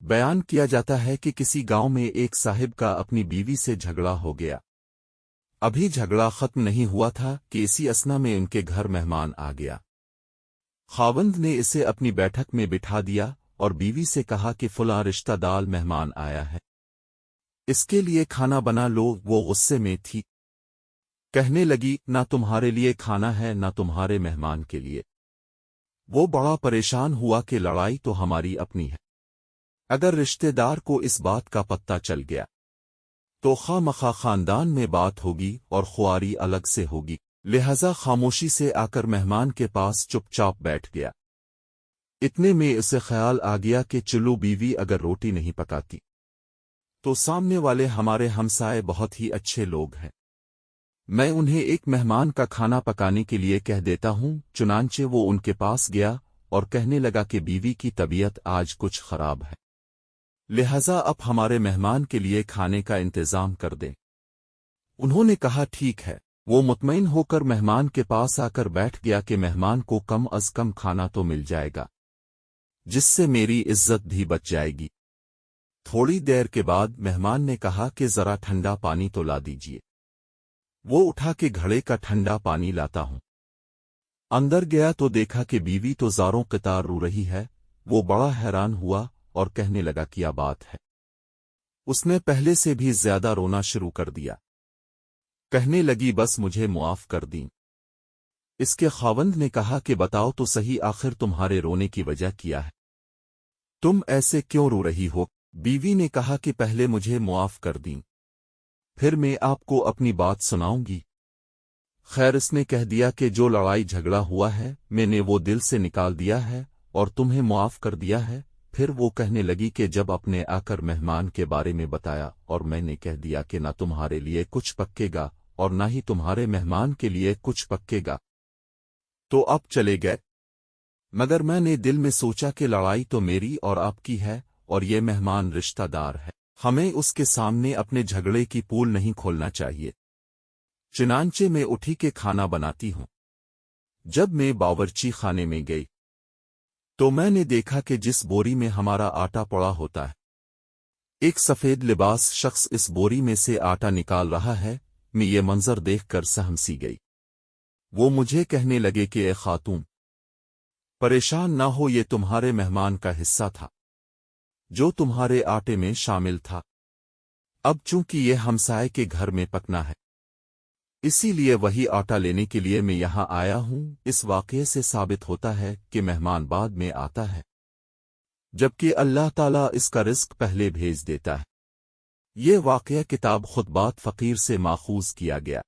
بیان کیا جاتا ہے کہ کسی گاؤں میں ایک صاحب کا اپنی بیوی سے جھگڑا ہو گیا۔ ابھی جھگڑا ختم نہیں ہوا تھا کہ اسی اثنا میں ان کے گھر مہمان آ گیا۔ خاوند نے اسے اپنی بیٹھک میں بٹھا دیا اور بیوی سے کہا کہ فلاں رشتہ دار مہمان آیا ہے، اس کے لیے کھانا بنا لو۔ وہ غصے میں تھی، کہنے لگی نہ تمہارے لیے کھانا ہے نہ تمہارے مہمان کے لیے۔ وہ بڑا پریشان ہوا کہ لڑائی تو ہماری اپنی ہے، اگر رشتے دار کو اس بات کا پتہ چل گیا تو خواہ مخواہ خاندان میں بات ہوگی اور خواری الگ سے ہوگی، لہذا خاموشی سے آ کر مہمان کے پاس چپ چاپ بیٹھ گیا۔ اتنے میں اسے خیال آ گیا کہ چلو بیوی اگر روٹی نہیں پکاتی تو سامنے والے ہمارے ہمسائے بہت ہی اچھے لوگ ہیں، میں انہیں ایک مہمان کا کھانا پکانے کے لیے کہہ دیتا ہوں۔ چنانچہ وہ ان کے پاس گیا اور کہنے لگا کہ بیوی کی طبیعت آج کچھ خراب ہے، لہذا اب ہمارے مہمان کے لیے کھانے کا انتظام کر دیں۔ انہوں نے کہا ٹھیک ہے۔ وہ مطمئن ہو کر مہمان کے پاس آ کر بیٹھ گیا کہ مہمان کو کم از کم کھانا تو مل جائے گا، جس سے میری عزت بھی بچ جائے گی۔ تھوڑی دیر کے بعد مہمان نے کہا کہ ذرا ٹھنڈا پانی تو لا دیجیے۔ وہ اٹھا کے گھڑے کا ٹھنڈا پانی لاتا ہوں۔ اندر گیا تو دیکھا کہ بیوی تو زاروں قطار رو رہی ہے۔ وہ بڑا حیران ہوا اور کہنے لگا کیا بات ہے؟ اس نے پہلے سے بھی زیادہ رونا شروع کر دیا۔ کہنے لگی بس مجھے معاف کر دیں۔ اس کے خاوند نے کہا کہ بتاؤ تو صحیح آخر تمہارے رونے کی وجہ کیا ہے؟ تم ایسے کیوں رو رہی ہو؟ بیوی نے کہا کہ پہلے مجھے معاف کر دیں، پھر میں آپ کو اپنی بات سناؤں گی۔ خیر اس نے کہہ دیا کہ جو لڑائی جھگڑا ہوا ہے میں نے وہ دل سے نکال دیا ہے اور تمہیں معاف کر دیا ہے۔ پھر وہ کہنے لگی کہ جب اپنے آ کر مہمان کے بارے میں بتایا اور میں نے کہہ دیا کہ نہ تمہارے لیے کچھ پکے گا اور نہ ہی تمہارے مہمان کے لیے کچھ پکے گا تو اب چلے گئے، مگر میں نے دل میں سوچا کہ لڑائی تو میری اور آپ کی ہے اور یہ مہمان رشتہ دار ہے، ہمیں اس کے سامنے اپنے جھگڑے کی پول نہیں کھولنا چاہیے۔ چنانچہ میں اٹھی کے کھانا بناتی ہوں۔ جب میں باورچی خانے میں گئی تو میں نے دیکھا کہ جس بوری میں ہمارا آٹا پڑا ہوتا ہے ایک سفید لباس شخص اس بوری میں سے آٹا نکال رہا ہے۔ میں یہ منظر دیکھ کر سہم سی گئی۔ وہ مجھے کہنے لگے کہ اے خاتون پریشان نہ ہو، یہ تمہارے مہمان کا حصہ تھا جو تمہارے آٹے میں شامل تھا، اب چونکہ یہ ہمسائے کے گھر میں پکنا ہے اسی لیے وہی آٹا لینے کے لیے میں یہاں آیا ہوں۔ اس واقعے سے ثابت ہوتا ہے کہ مہمان بعد میں آتا ہے جبکہ اللہ تعالیٰ اس کا رزق پہلے بھیج دیتا ہے۔ یہ واقعہ کتاب خطبات فقیر سے ماخوذ کیا گیا۔